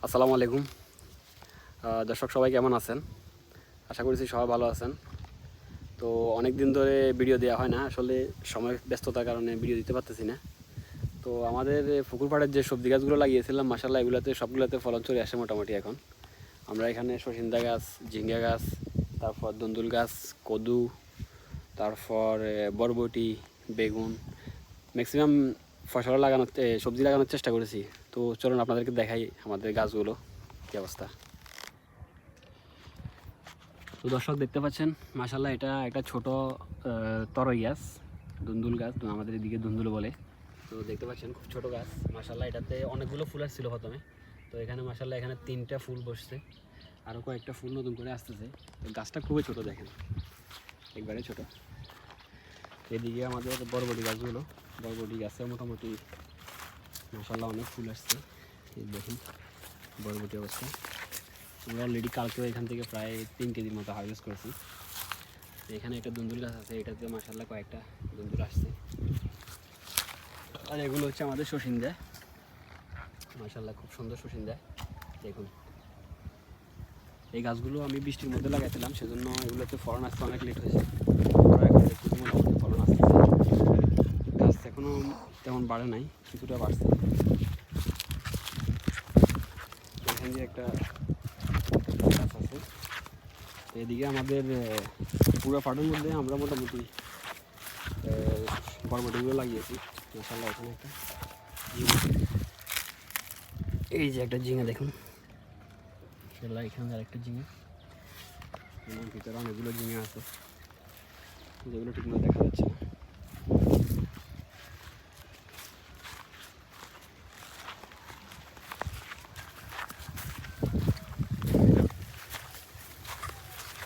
আসসালামু আলাইকুম দর্শক, সবাই কেমন আছেন? আশা করছি সবাই ভালো আছেন। তো অনেক দিন ধরে ভিডিও দেওয়া হয় না, আসলে সময় ব্যস্ততার কারণে ভিডিও দিতে পারতেছি না। তো আমাদের পুকুর পাড়ের যে সবজি গাছগুলো লাগিয়েছিলাম, মাশাআল্লাহ এগুলোতে সবগুলোতে ফলন চলে আসে মোটামুটি। এখন আমরা এখানে সরিষা গাছ, ঝিঙ্গা গাছ, তারপর দুন্দুল গাছ, কদু, তারপর বরবটি, বেগুন, ম্যাক্সিমাম ফসল লাগানোর সবজি লাগানোর চেষ্টা করেছি। তো চলুন আপনাদেরকে দেখাই আমাদের গাছগুলো কী অবস্থা। তো দর্শক দেখতে পাচ্ছেন, মাশাআল্লাহ এটা একটা ছোট তরই গাছ, দুন্দুল গাছ, আমাদের এদিকে দুন্দুল বলে। তো দেখতে পাচ্ছেন খুব ছোট গাছ, মাশাআল্লাহ এটাতে অনেকগুলো ফুল আসছিল প্রথমে। তো এখানে মাশাআল্লাহ এখানে 3টা ফুল বসছে, আরও কয়েকটা ফুল নতুন করে আসতেছে। তো গাছটা খুবই ছোট, দেখেন একবারে ছোট। এদিকে আমাদের বরবটি গাছগুলো, বরবটি গাছে মোটামুটি মাশাআল্লাহ অনেক ফুল আসছে। এই দেখুন বরবটি অবস্থা। আমরা অলরেডি কালকেও এখান থেকে প্রায় 3 কেজির মতো হারভেস্ট করেছি। এখানে একটা দুন্দুল গাছ আছে, এটাতে মাশাআল্লাহ কয়েকটা দুন্দুল আসছে। আর এগুলো হচ্ছে আমাদের সসিন্দা, মাশাআল্লাহ খুব সুন্দর সসিন্দা। দেখুন এই গাছগুলো আমি বৃষ্টির মধ্যে লাগাইছিলাম, সেজন্য এগুলোতে ফলন আসতে অনেক লেট হয়েছে। এখন একটু মোটামুটি ফলন আসছে, গাছ এখনও তেমন বাড়ে নাই, কিছুটা বাড়ছে। এখান দিয়ে একটা গাছ আছে। এদিকে আমাদের পুরো পাটের মধ্যে আমরা মোটামুটি বরবটিগুলো লাগিয়েছি। মাশাআল্লাহ এখানে একটা ঝিঙা, এই যে একটা ঝিঙা দেখুন, মাশাআল্লাহ এখানে আরেকটা ঝিঙা, এর ভিতরে অনেকগুলো ঝিঙা আছে যেগুলো ঠিকমতো দেখা যাচ্ছে না।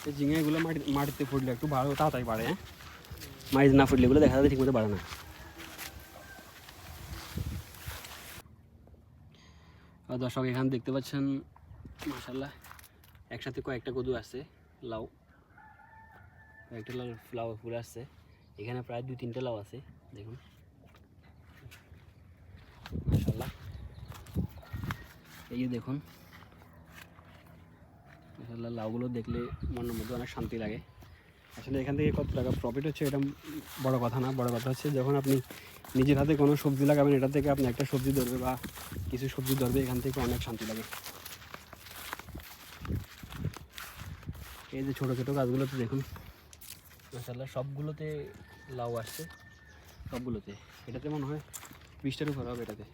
এই ঝিঙা এগুলো মাটিতে ফুটলে একটু ভালো তাড়াতাড়ি বাড়ে, হ্যাঁ, মাটিতে না ফুটলে এগুলো দেখা যাচ্ছে ঠিকমতো বাড়ে না। আর দর্শক এখানে দেখতে পাচ্ছেন মাশাআল্লাহ একসাথে কয়েকটা কদু আসছে, লাউ, কয়েকটা লাউ ফ্লাওয়ার ফুল আসছে। এখানে প্রায় 2-3টা লাউ আছে, দেখুন মাশাআল্লাহ। এই যে দেখুন মাশাআল্লাহ, লাউগুলো দেখলে মনের মধ্যে অনেক শান্তি লাগে। আসলে এখান থেকে কত টাকা প্রফিট হচ্ছে এটা বড় কথা না, বড় কথা হচ্ছে যখন আপনি নিজের হাতে কোনো সবজি লাগাবেন, এটা থেকে আপনি একটা সবজি ধরবে বা কিছু সবজি ধরবে, এখান থেকে অনেক শান্তি লাগে। এই যে ছোটো ছোটো গাছগুলোতে দেখুন মাশাআল্লাহ সবগুলোতে লাউ আসছে, সবগুলোতে। এটাতে মনে হয় 20টার উপর হবে এটাতে।